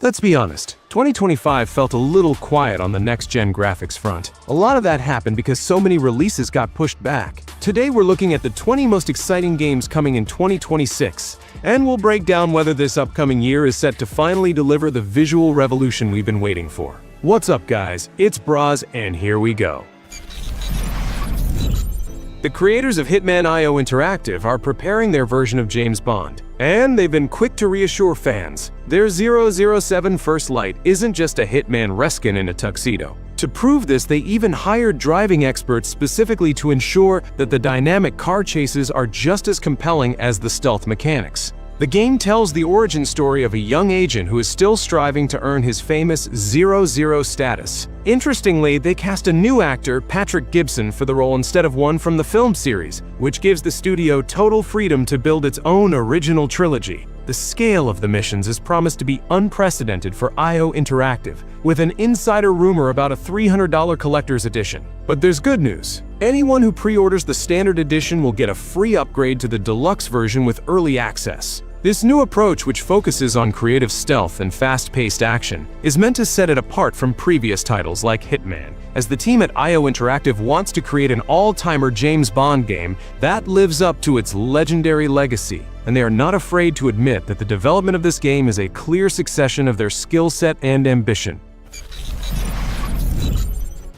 Let's be honest, 2025 felt a little quiet on the next-gen graphics front. A lot of that happened because so many releases got pushed back. Today we're looking at the 20 most exciting games coming in 2026, and we'll break down whether this upcoming year is set to finally deliver the visual revolution we've been waiting for. What's up guys, it's Braz, and here we go. The creators of Hitman.io Interactive are preparing their version of James Bond, and they've been quick to reassure fans. Their 007 First Light isn't just a Hitman reskin in a tuxedo. To prove this, they even hired driving experts specifically to ensure that the dynamic car chases are just as compelling as the stealth mechanics. The game tells the origin story of a young agent who is still striving to earn his famous 00 status. Interestingly, they cast a new actor, Patrick Gibson, for the role instead of one from the film series, which gives the studio total freedom to build its own original trilogy. The scale of the missions is promised to be unprecedented for IO Interactive, with an insider rumor about a $300 collector's edition. But there's good news. Anyone who pre-orders the standard edition will get a free upgrade to the deluxe version with early access. This new approach, which focuses on creative stealth and fast-paced action, is meant to set it apart from previous titles like Hitman, as the team at IO Interactive wants to create an all-timer James Bond game that lives up to its legendary legacy, and they are not afraid to admit that the development of this game is a clear succession of their skill set and ambition.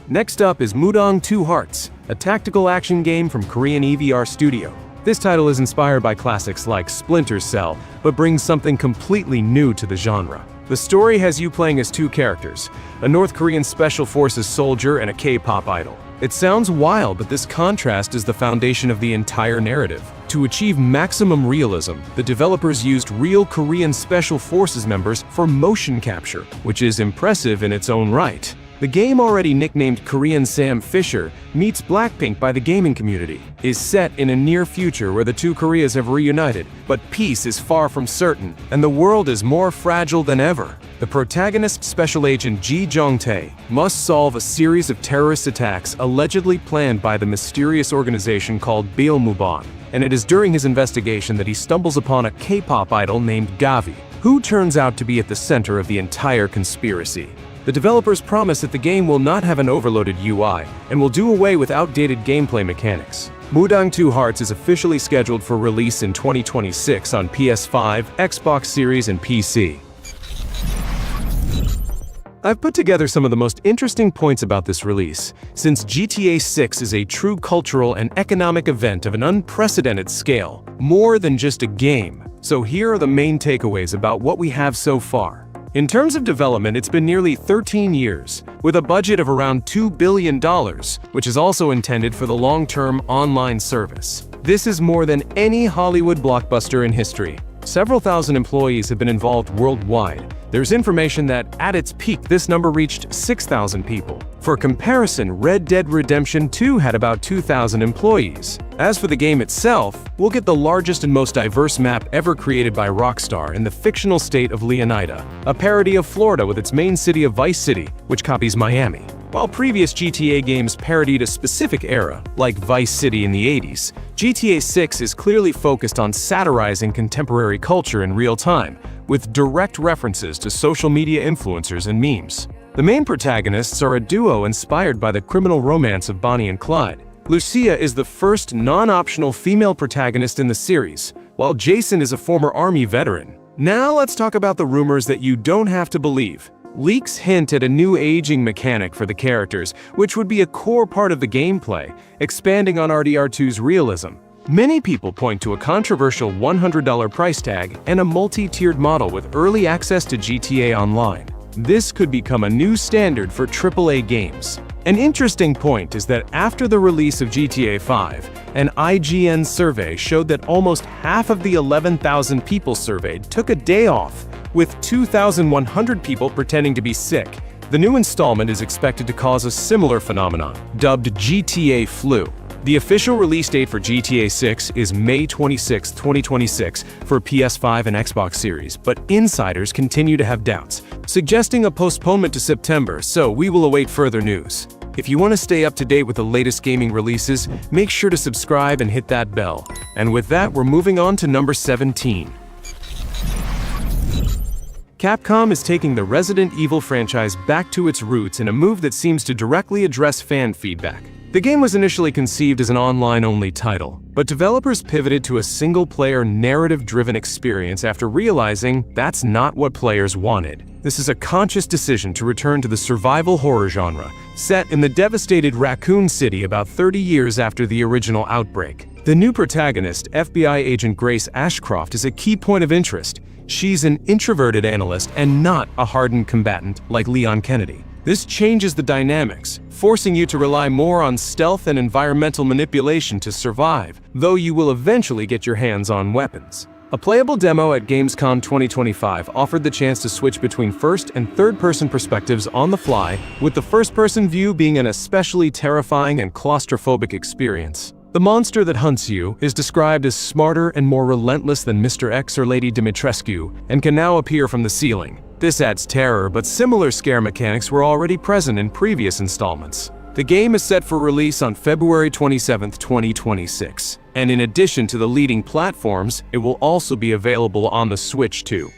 Next up is Mudong 2 Hearts, a tactical action game from Korean EVR Studio. This title is inspired by classics like Splinter Cell, but brings something completely new to the genre. The story has you playing as two characters, a North Korean Special Forces soldier and a K-pop idol. It sounds wild, but this contrast is the foundation of the entire narrative. To achieve maximum realism, the developers used real Korean Special Forces members for motion capture, which is impressive in its own right. The game, already nicknamed Korean Sam Fisher, meets Blackpink by the gaming community, is set in a near future where the two Koreas have reunited, but peace is far from certain, and the world is more fragile than ever. The protagonist, Special Agent Ji Jong-tae, must solve a series of terrorist attacks allegedly planned by the mysterious organization called Bilmuban, and it is during his investigation that he stumbles upon a K-pop idol named Gavi, who turns out to be at the center of the entire conspiracy. The developers promise that the game will not have an overloaded UI and will do away with outdated gameplay mechanics. Mudong 2 Hearts is officially scheduled for release in 2026 on PS5, Xbox Series, and PC. I've put together some of the most interesting points about this release, since GTA 6 is a true cultural and economic event of an unprecedented scale, more than just a game. So here are the main takeaways about what we have so far. In terms of development, it's been nearly 13 years, with a budget of around $2 billion, which is also intended for the long-term online service. This is more than any Hollywood blockbuster in history. Several thousand employees have been involved worldwide. There's information that, at its peak, this number reached 6,000 people. For comparison, Red Dead Redemption 2 had about 2,000 employees. As for the game itself, we'll get the largest and most diverse map ever created by Rockstar in the fictional state of Leonida, a parody of Florida with its main city of Vice City, which copies Miami. While previous GTA games parodied a specific era, like Vice City in the 80s, GTA 6 is clearly focused on satirizing contemporary culture in real time, with direct references to social media influencers and memes. The main protagonists are a duo inspired by the criminal romance of Bonnie and Clyde. Lucia is the first non-optional female protagonist in the series, while Jason is a former Army veteran. Now let's talk about the rumors that you don't have to believe. Leaks hint at a new aging mechanic for the characters, which would be a core part of the gameplay, expanding on RDR2's realism. Many people point to a controversial $100 price tag and a multi-tiered model with early access to GTA Online. This could become a new standard for AAA games. An interesting point is that after the release of GTA 5, an IGN survey showed that almost half of the 11,000 people surveyed took a day off, with 2,100 people pretending to be sick. The new installment is expected to cause a similar phenomenon, dubbed GTA Flu. The official release date for GTA 6 is May 26, 2026 for PS5 and Xbox Series, but insiders continue to have doubts, suggesting a postponement to September, so we will await further news. If you want to stay up to date with the latest gaming releases, make sure to subscribe and hit that bell. And with that, we're moving on to number 17. Capcom is taking the Resident Evil franchise back to its roots in a move that seems to directly address fan feedback. The game was initially conceived as an online-only title, but developers pivoted to a single-player, narrative-driven experience after realizing that's not what players wanted. This is a conscious decision to return to the survival horror genre, set in the devastated Raccoon City about 30 years after the original outbreak. The new protagonist, FBI agent Grace Ashcroft, is a key point of interest. She's an introverted analyst and not a hardened combatant like Leon Kennedy. This changes the dynamics, forcing you to rely more on stealth and environmental manipulation to survive, though you will eventually get your hands on weapons. A playable demo at Gamescom 2025 offered the chance to switch between first and third-person perspectives on the fly, with the first-person view being an especially terrifying and claustrophobic experience. The monster that hunts you is described as smarter and more relentless than Mr. X or Lady Dimitrescu, and can now appear from the ceiling. This adds terror, but similar scare mechanics were already present in previous installments. The game is set for release on February 27, 2026, and in addition to the leading platforms, it will also be available on the Switch too.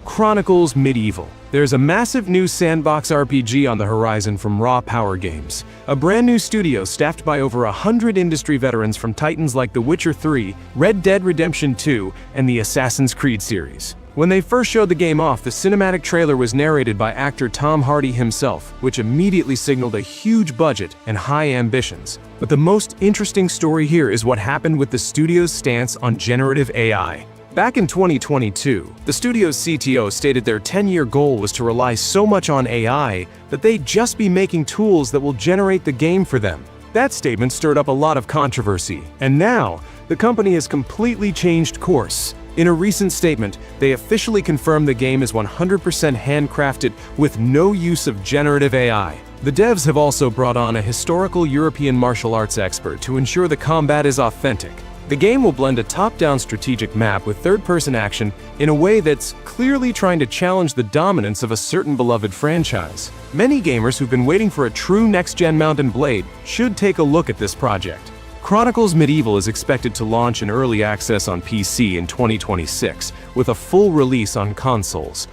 Chronicles Medieval. There's a massive new sandbox RPG on the horizon from Raw Power Games, a brand new studio staffed by over 100 industry veterans from titans like The Witcher 3, Red Dead Redemption 2, and the Assassin's Creed series. When they first showed the game off, the cinematic trailer was narrated by actor Tom Hardy himself, which immediately signaled a huge budget and high ambitions. But the most interesting story here is what happened with the studio's stance on generative AI. Back in 2022, the studio's CTO stated their 10-year goal was to rely so much on AI that they'd just be making tools that will generate the game for them. That statement stirred up a lot of controversy, and now, the company has completely changed course. In a recent statement, they officially confirmed the game is 100% handcrafted with no use of generative AI. The devs have also brought on a historical European martial arts expert to ensure the combat is authentic. The game will blend a top-down strategic map with third-person action in a way that's clearly trying to challenge the dominance of a certain beloved franchise. Many gamers who've been waiting for a true next-gen Mount and Blade should take a look at this project. Chronicles Medieval is expected to launch in early access on PC in 2026, with a full release on consoles.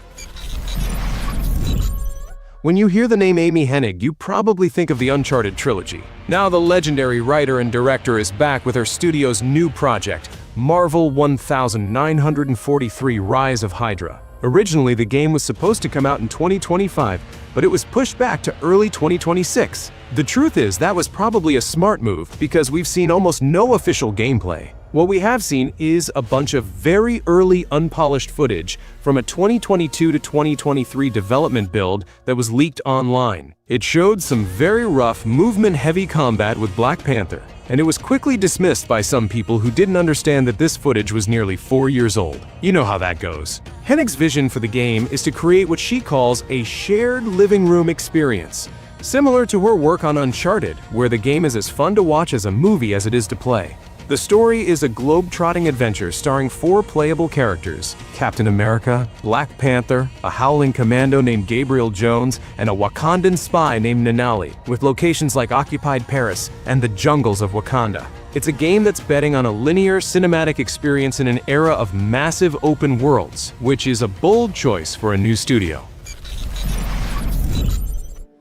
When you hear the name Amy Hennig, you probably think of the Uncharted trilogy. Now the legendary writer and director is back with her studio's new project, Marvel 1943: Rise of Hydra. Originally, the game was supposed to come out in 2025, but it was pushed back to early 2026. The truth is, that was probably a smart move because we've seen almost no official gameplay. What we have seen is a bunch of very early unpolished footage from a 2022 to 2023 development build that was leaked online. It showed some very rough, movement-heavy combat with Black Panther, and it was quickly dismissed by some people who didn't understand that this footage was nearly 4 years old. You know how that goes. Hennig's vision for the game is to create what she calls a shared living room experience, similar to her work on Uncharted, where the game is as fun to watch as a movie as it is to play. The story is a globe-trotting adventure starring 4 playable characters: Captain America, Black Panther, a Howling Commando named Gabriel Jones, and a Wakandan spy named Nanali, with locations like occupied Paris and the jungles of Wakanda. It's a game that's betting on a linear cinematic experience in an era of massive open worlds, which is a bold choice for a new studio.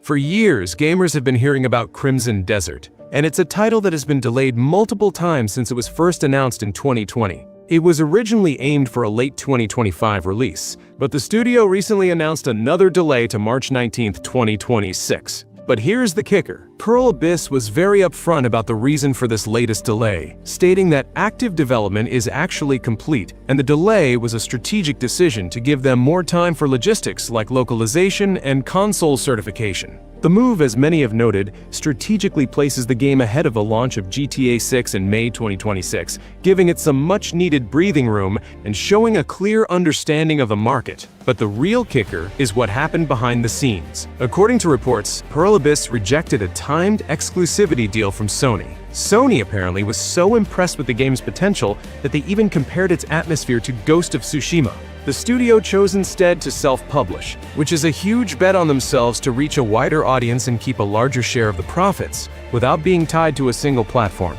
For years, gamers have been hearing about Crimson Desert, and it's a title that has been delayed multiple times since it was first announced in 2020. It was originally aimed for a late 2025 release, but the studio recently announced another delay to March 19, 2026. But here's the kicker. Pearl Abyss was very upfront about the reason for this latest delay, stating that active development is actually complete, and the delay was a strategic decision to give them more time for logistics like localization and console certification. The move, as many have noted, strategically places the game ahead of the launch of GTA 6 in May 2026, giving it some much-needed breathing room and showing a clear understanding of the market. But the real kicker is what happened behind the scenes. According to reports, Pearl Abyss rejected a timed exclusivity deal from Sony. Sony apparently was so impressed with the game's potential that they even compared its atmosphere to Ghost of Tsushima. The studio chose instead to self-publish, which is a huge bet on themselves to reach a wider audience and keep a larger share of the profits, without being tied to a single platform.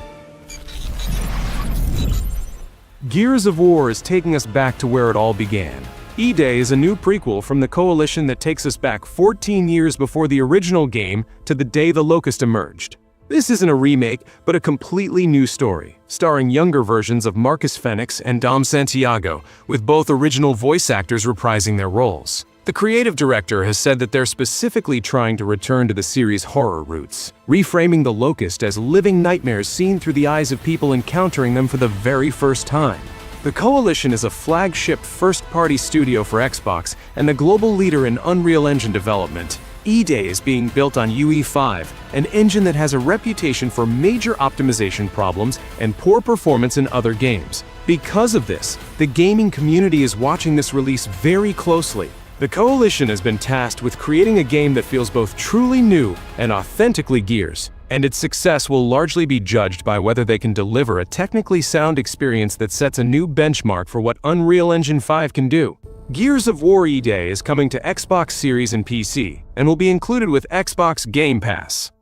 Gears of War is taking us back to where it all began. E-Day is a new prequel from the Coalition that takes us back 14 years before the original game to the day the Locust emerged. This isn't a remake, but a completely new story, starring younger versions of Marcus Fenix and Dom Santiago, with both original voice actors reprising their roles. The creative director has said that they're specifically trying to return to the series' horror roots, reframing the Locust as living nightmares seen through the eyes of people encountering them for the very first time. The Coalition is a flagship first-party studio for Xbox and the global leader in Unreal Engine development. E-Day is being built on UE5, an engine that has a reputation for major optimization problems and poor performance in other games. Because of this, the gaming community is watching this release very closely. The Coalition has been tasked with creating a game that feels both truly new and authentically Gears, and its success will largely be judged by whether they can deliver a technically sound experience that sets a new benchmark for what Unreal Engine 5 can do. Gears of War E-Day is coming to Xbox Series and PC, and will be included with Xbox Game Pass.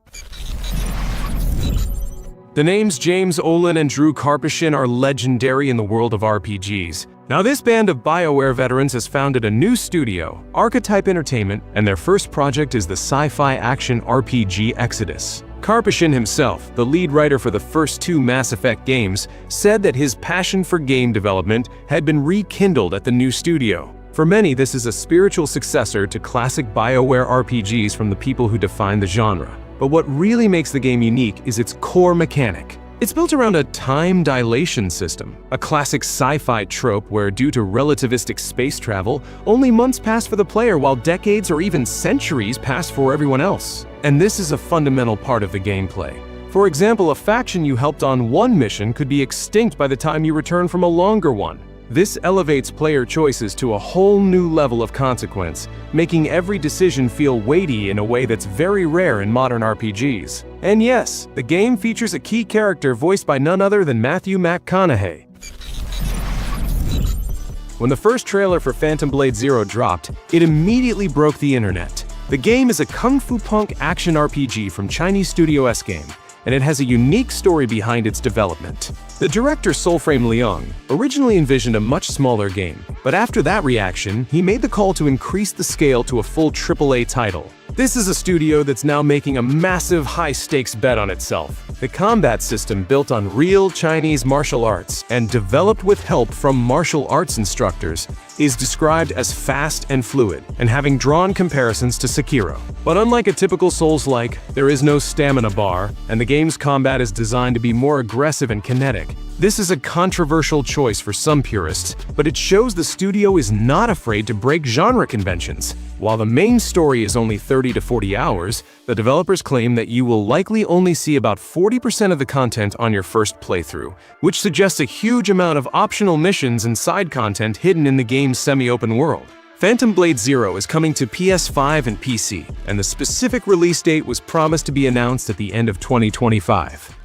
The names James Olin and Drew Karpyshyn are legendary in the world of RPGs. Now, this band of BioWare veterans has founded a new studio, Archetype Entertainment, and their first project is the sci-fi action RPG Exodus. Karpyshyn himself, the lead writer for the first two Mass Effect games, said that his passion for game development had been rekindled at the new studio. For many, this is a spiritual successor to classic BioWare RPGs from the people who defined the genre. But what really makes the game unique is its core mechanic. It's built around a time dilation system, a classic sci-fi trope where, due to relativistic space travel, only months pass for the player while decades or even centuries pass for everyone else. And this is a fundamental part of the gameplay. For example, a faction you helped on one mission could be extinct by the time you return from a longer one. This elevates player choices to a whole new level of consequence, making every decision feel weighty in a way that's very rare in modern RPGs. And yes, the game features a key character voiced by none other than Matthew McConaughey. When the first trailer for Phantom Blade Zero dropped, it immediately broke the internet. The game is a kung fu punk action RPG from Chinese studio S-Game, and it has a unique story behind its development. The director Soulframe Leong originally envisioned a much smaller game, but after that reaction, he made the call to increase the scale to a full AAA title. This is a studio that's now making a massive high-stakes bet on itself. The combat system, built on real Chinese martial arts and developed with help from martial arts instructors, is described as fast and fluid, and having drawn comparisons to Sekiro. But unlike a typical Souls-like, there is no stamina bar, and the game's combat is designed to be more aggressive and kinetic. This is a controversial choice for some purists, but it shows the studio is not afraid to break genre conventions. While the main story is only 30 to 40 hours, the developers claim that you will likely only see about 40% of the content on your first playthrough, which suggests a huge amount of optional missions and side content hidden in the game's semi-open world. Phantom Blade Zero is coming to PS5 and PC, and the specific release date was promised to be announced at the end of 2025.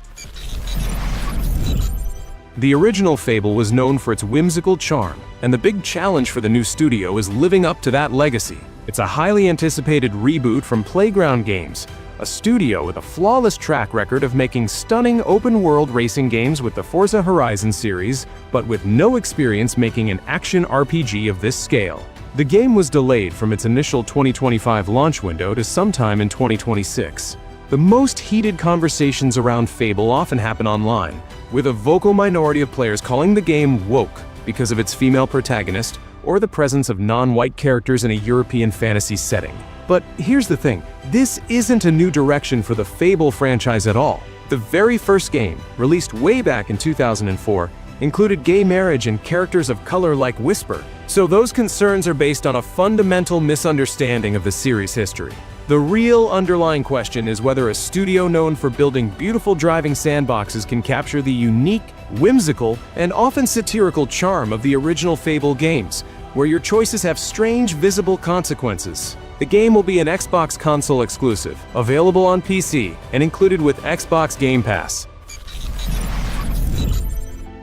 The original Fable was known for its whimsical charm, and the big challenge for the new studio is living up to that legacy. It's a highly anticipated reboot from Playground Games, a studio with a flawless track record of making stunning open-world racing games with the Forza Horizon series, but with no experience making an action RPG of this scale. The game was delayed from its initial 2025 launch window to sometime in 2026. The most heated conversations around Fable often happen online, with a vocal minority of players calling the game woke because of its female protagonist or the presence of non-white characters in a European fantasy setting. But here's the thing, this isn't a new direction for the Fable franchise at all. The very first game, released way back in 2004, included gay marriage and characters of color like Whisper, so those concerns are based on a fundamental misunderstanding of the series' history. The real underlying question is whether a studio known for building beautiful driving sandboxes can capture the unique, whimsical, and often satirical charm of the original Fable games, where your choices have strange, visible consequences. The game will be an Xbox console exclusive, available on PC, and included with Xbox Game Pass.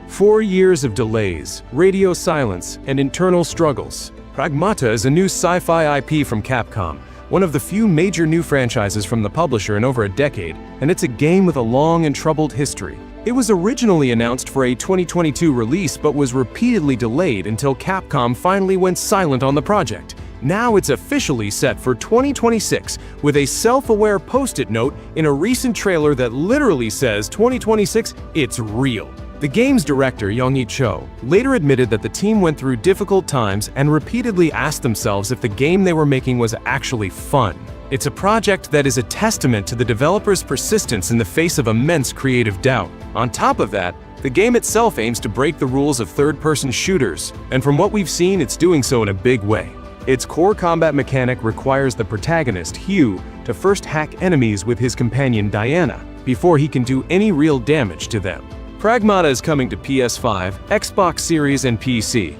4 years of delays, radio silence, and internal struggles. Pragmata is a new sci-fi IP from Capcom, one of the few major new franchises from the publisher in over a decade, and it's a game with a long and troubled history. It was originally announced for a 2022 release but was repeatedly delayed until Capcom finally went silent on the project. Now it's officially set for 2026 with a self-aware post-it note in a recent trailer that literally says 2026, it's real. The game's director, Young-hee Cho, later admitted that the team went through difficult times and repeatedly asked themselves if the game they were making was actually fun. It's a project that is a testament to the developers' persistence in the face of immense creative doubt. On top of that, the game itself aims to break the rules of third-person shooters, and from what we've seen, it's doing so in a big way. Its core combat mechanic requires the protagonist, Hugh, to first hack enemies with his companion Diana, before he can do any real damage to them. Pragmata is coming to PS5, Xbox Series, and PC.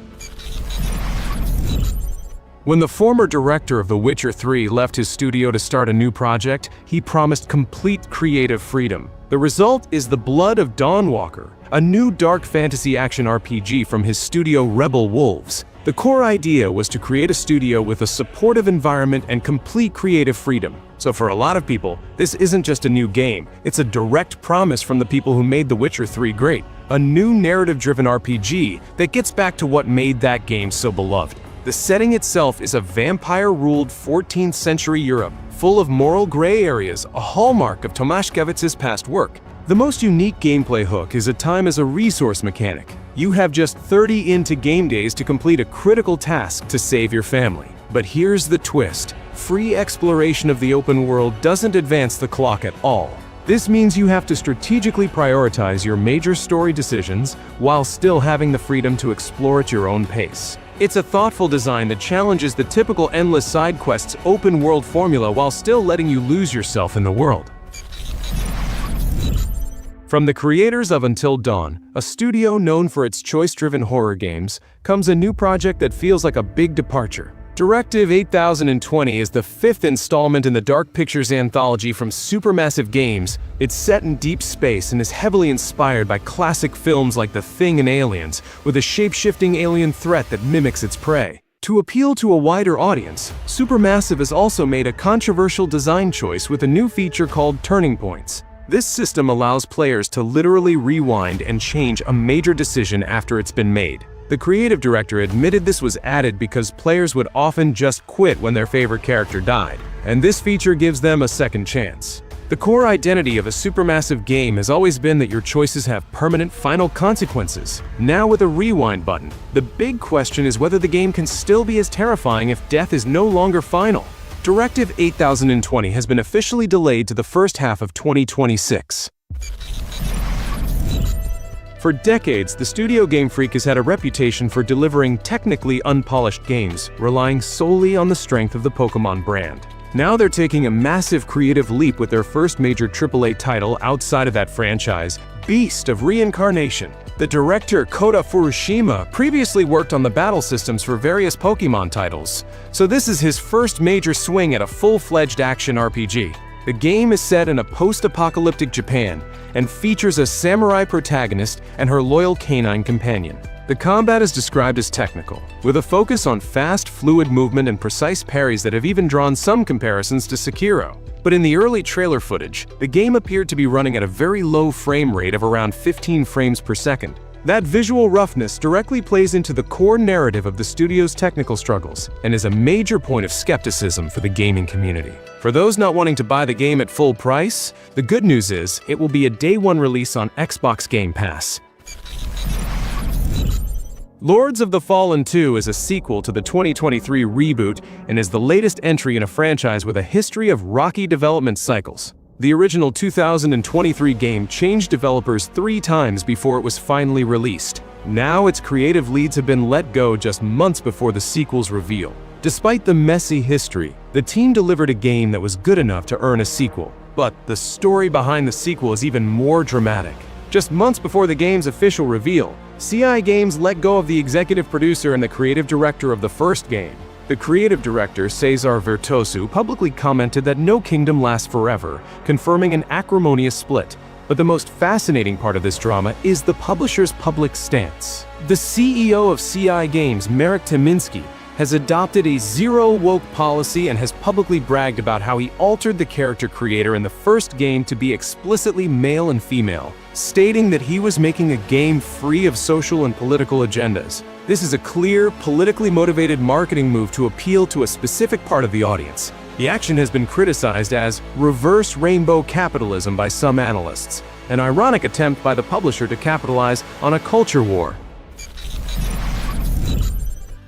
When the former director of The Witcher 3 left his studio to start a new project, he promised complete creative freedom. The result is The Blood of Dawnwalker, a new dark fantasy action RPG from his studio Rebel Wolves. The core idea was to create a studio with a supportive environment and complete creative freedom. So for a lot of people, this isn't just a new game, it's a direct promise from the people who made The Witcher 3 great. A new narrative-driven RPG that gets back to what made that game so beloved. The setting itself is a vampire-ruled 14th century Europe, full of moral gray areas, a hallmark of Tomaszkiewicz's past work. The most unique gameplay hook is a time as a resource mechanic. You have just 30 into game days to complete a critical task to save your family. But here's the twist. Free exploration of the open world doesn't advance the clock at all. This means you have to strategically prioritize your major story decisions while still having the freedom to explore at your own pace. It's a thoughtful design that challenges the typical endless side quests open world formula while still letting you lose yourself in the world. From the creators of Until Dawn, a studio known for its choice-driven horror games, comes a new project that feels like a big departure. Directive 8020 is the fifth installment in the Dark Pictures anthology from Supermassive Games. It's set in deep space and is heavily inspired by classic films like The Thing and Aliens, with a shape-shifting alien threat that mimics its prey. To appeal to a wider audience, Supermassive has also made a controversial design choice with a new feature called Turning Points. This system allows players to literally rewind and change a major decision after it's been made. The creative director admitted this was added because players would often just quit when their favorite character died, and this feature gives them a second chance. The core identity of a Supermassive game has always been that your choices have permanent final consequences. Now with a rewind button, the big question is whether the game can still be as terrifying if death is no longer final. Directive 8020 has been officially delayed to the first half of 2026. For decades, the studio Game Freak has had a reputation for delivering technically unpolished games, relying solely on the strength of the Pokémon brand. Now they're taking a massive creative leap with their first major AAA title outside of that franchise, Beast of Reincarnation. The director Kota Furushima previously worked on the battle systems for various Pokémon titles, so this is his first major swing at a full-fledged action RPG. The game is set in a post-apocalyptic Japan and features a samurai protagonist and her loyal canine companion. The combat is described as technical, with a focus on fast, fluid movement and precise parries that have even drawn some comparisons to Sekiro. But in the early trailer footage, the game appeared to be running at a very low frame rate of around 15 frames per second. That visual roughness directly plays into the core narrative of the studio's technical struggles and is a major point of skepticism for the gaming community. For those not wanting to buy the game at full price, the good news is it will be a day one release on Xbox Game Pass. Lords of the Fallen 2 is a sequel to the 2023 reboot and is the latest entry in a franchise with a history of rocky development cycles. The original 2023 game changed developers 3 times before it was finally released. Now its creative leads have been let go just months before the sequel's reveal. Despite the messy history, the team delivered a game that was good enough to earn a sequel. But the story behind the sequel is even more dramatic. Just months before the game's official reveal, CI Games let go of the executive producer and the creative director of the first game. The creative director, Cesar Virtuoso, publicly commented that no kingdom lasts forever, confirming an acrimonious split. But the most fascinating part of this drama is the publisher's public stance. The CEO of CI Games, Marek Tymiński, has adopted a zero-woke policy and has publicly bragged about how he altered the character creator in the first game to be explicitly male and female, stating that he was making a game free of social and political agendas. This is a clear, politically motivated marketing move to appeal to a specific part of the audience. The action has been criticized as reverse rainbow capitalism by some analysts, an ironic attempt by the publisher to capitalize on a culture war.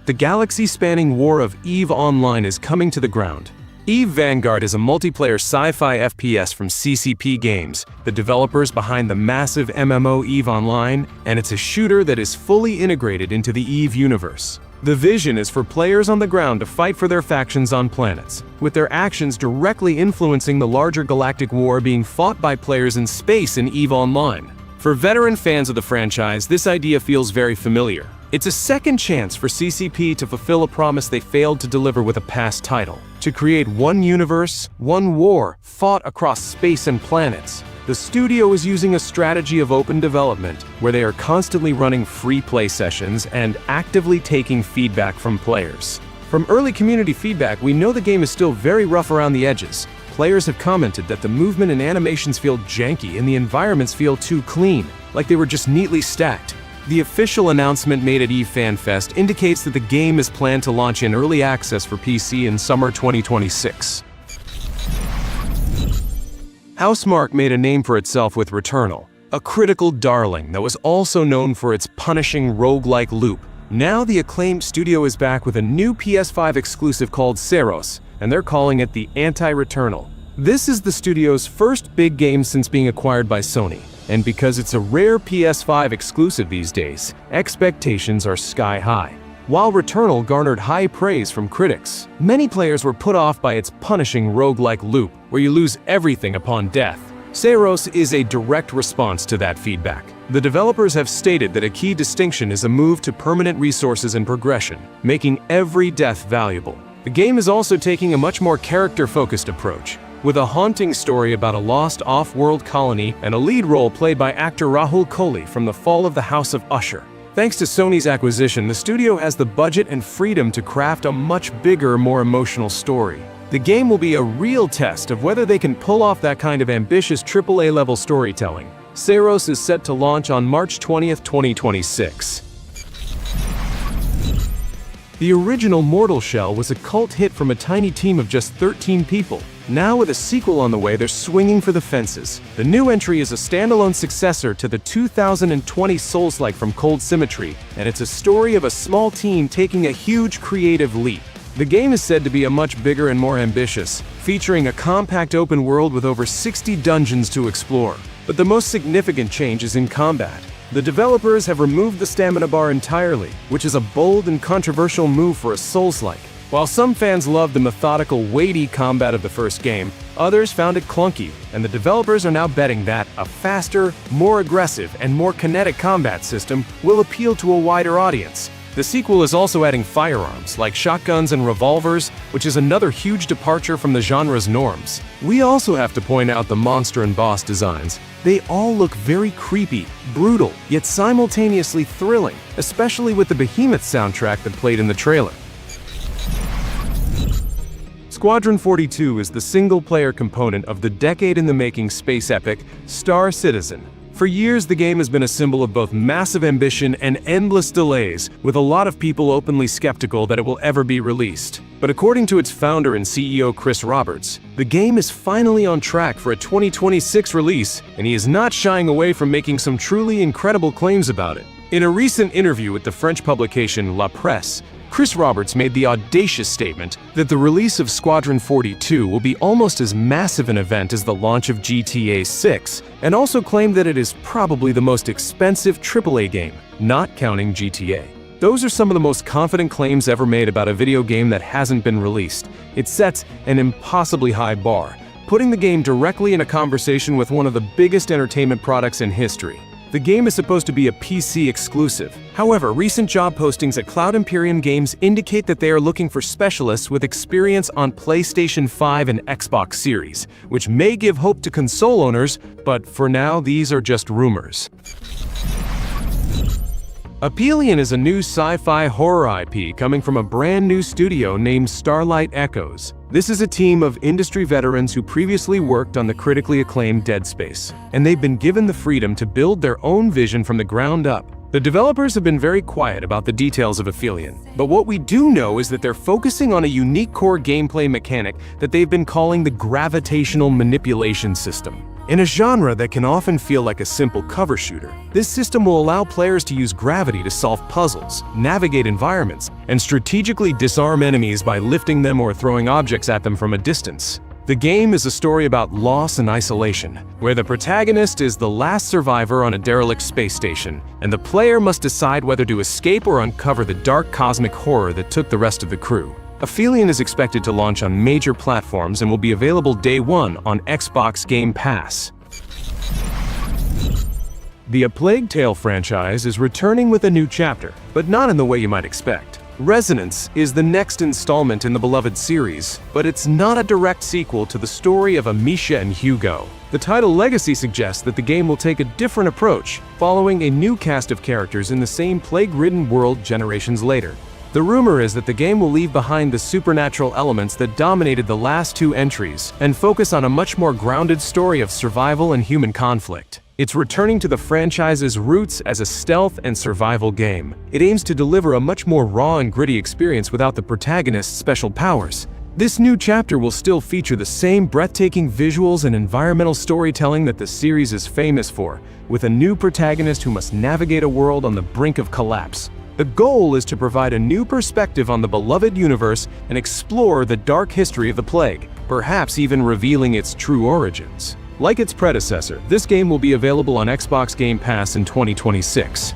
The galaxy-spanning war of EVE Online is coming to the ground. EVE Vanguard is a multiplayer sci-fi FPS from CCP Games, the developers behind the massive MMO EVE Online, and it's a shooter that is fully integrated into the EVE universe. The vision is for players on the ground to fight for their factions on planets, with their actions directly influencing the larger galactic war being fought by players in space in EVE Online. For veteran fans of the franchise, this idea feels very familiar. It's a second chance for CCP to fulfill a promise they failed to deliver with a past title, to create one universe, one war, fought across space and planets. The studio is using a strategy of open development, where they are constantly running free play sessions and actively taking feedback from players. From early community feedback, we know the game is still very rough around the edges. Players have commented that the movement and animations feel janky and the environments feel too clean, like they were just neatly stacked. The official announcement made at EVE FanFest indicates that the game is planned to launch in early access for PC in summer 2026. Housemarque made a name for itself with Returnal, a critical darling that was also known for its punishing roguelike loop. Now the acclaimed studio is back with a new PS5 exclusive called Seiros, and they're calling it the Anti-Returnal. This is the studio's first big game since being acquired by Sony. And because it's a rare PS5 exclusive these days, expectations are sky high. While Returnal garnered high praise from critics, many players were put off by its punishing roguelike loop, where you lose everything upon death. Seiros is a direct response to that feedback. The developers have stated that a key distinction is a move to permanent resources and progression, making every death valuable. The game is also taking a much more character-focused approach, with a haunting story about a lost off-world colony and a lead role played by actor Rahul Kohli from The Fall of the House of Usher. Thanks to Sony's acquisition, the studio has the budget and freedom to craft a much bigger, more emotional story. The game will be a real test of whether they can pull off that kind of ambitious AAA-level storytelling. Seiros is set to launch on March 20th, 2026. The original Mortal Shell was a cult hit from a tiny team of just 13 people. Now with a sequel on the way, they're swinging for the fences. The new entry is a standalone successor to the 2020 Souls-like from Cold Symmetry, and it's a story of a small team taking a huge creative leap. The game is said to be a much bigger and more ambitious, featuring a compact open world with over 60 dungeons to explore. But the most significant change is in combat. The developers have removed the stamina bar entirely, which is a bold and controversial move for a Souls-like. While some fans loved the methodical, weighty combat of the first game, others found it clunky, and the developers are now betting that a faster, more aggressive, and more kinetic combat system will appeal to a wider audience. The sequel is also adding firearms, like shotguns and revolvers, which is another huge departure from the genre's norms. We also have to point out the monster and boss designs. They all look very creepy, brutal, yet simultaneously thrilling, especially with the Behemoth soundtrack that played in the trailer. Squadron 42 is the single-player component of the decade-in-the-making space epic Star Citizen. For years, the game has been a symbol of both massive ambition and endless delays, with a lot of people openly skeptical that it will ever be released. But according to its founder and CEO Chris Roberts, the game is finally on track for a 2026 release, and he is not shying away from making some truly incredible claims about it. In a recent interview with the French publication La Presse, Chris Roberts made the audacious statement that the release of Squadron 42 will be almost as massive an event as the launch of GTA 6, and also claimed that it is probably the most expensive AAA game, not counting GTA. Those are some of the most confident claims ever made about a video game that hasn't been released. It sets an impossibly high bar, putting the game directly in a conversation with one of the biggest entertainment products in history. The game is supposed to be a PC exclusive. However, recent job postings at Cloud Imperium Games indicate that they are looking for specialists with experience on PlayStation 5 and Xbox Series, which may give hope to console owners, but for now, these are just rumors. Aphelion is a new sci-fi horror IP coming from a brand new studio named Starlight Echoes. This is a team of industry veterans who previously worked on the critically acclaimed Dead Space, and they've been given the freedom to build their own vision from the ground up. The developers have been very quiet about the details of Aphelion, but what we do know is that they're focusing on a unique core gameplay mechanic that they've been calling the gravitational manipulation system. In a genre that can often feel like a simple cover shooter, this system will allow players to use gravity to solve puzzles, navigate environments, and strategically disarm enemies by lifting them or throwing objects at them from a distance. The game is a story about loss and isolation, where the protagonist is the last survivor on a derelict space station, and the player must decide whether to escape or uncover the dark cosmic horror that took the rest of the crew. Aphelion is expected to launch on major platforms and will be available day one on Xbox Game Pass. The A Plague Tale franchise is returning with a new chapter, but not in the way you might expect. Resonance is the next installment in the beloved series, but it's not a direct sequel to the story of Amisha and Hugo. The title Legacy suggests that the game will take a different approach, following a new cast of characters in the same plague-ridden world generations later. The rumor is that the game will leave behind the supernatural elements that dominated the last two entries and focus on a much more grounded story of survival and human conflict. It's returning to the franchise's roots as a stealth and survival game. It aims to deliver a much more raw and gritty experience without the protagonist's special powers. This new chapter will still feature the same breathtaking visuals and environmental storytelling that the series is famous for, with a new protagonist who must navigate a world on the brink of collapse. The goal is to provide a new perspective on the beloved universe and explore the dark history of the plague, perhaps even revealing its true origins. Like its predecessor, this game will be available on Xbox Game Pass in 2026.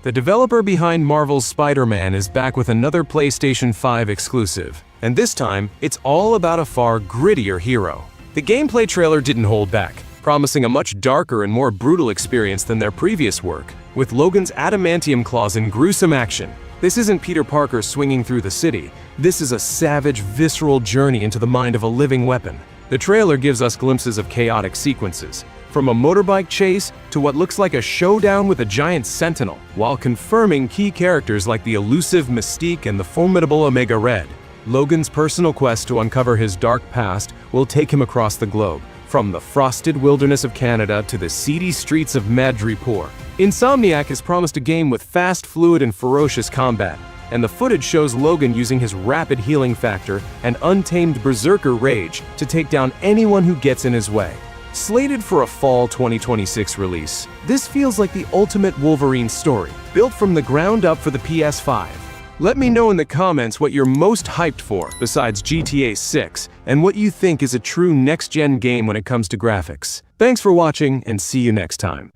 The developer behind Marvel's Spider-Man is back with another PlayStation 5 exclusive, and this time, it's all about a far grittier hero. The gameplay trailer didn't hold back, promising a much darker and more brutal experience than their previous work, with Logan's adamantium claws in gruesome action. This isn't Peter Parker swinging through the city. This is a savage, visceral journey into the mind of a living weapon. The trailer gives us glimpses of chaotic sequences, from a motorbike chase to what looks like a showdown with a giant sentinel, while confirming key characters like the elusive Mystique and the formidable Omega Red. Logan's personal quest to uncover his dark past will take him across the globe, from the frosted wilderness of Canada to the seedy streets of Madripoor. Insomniac has promised a game with fast, fluid, and ferocious combat, and the footage shows Logan using his rapid healing factor and untamed berserker rage to take down anyone who gets in his way. Slated for a fall 2026 release, this feels like the ultimate Wolverine story, built from the ground up for the PS5. Let me know in the comments what you're most hyped for besides GTA 6, and what you think is a true next-gen game when it comes to graphics. Thanks for watching, and see you next time.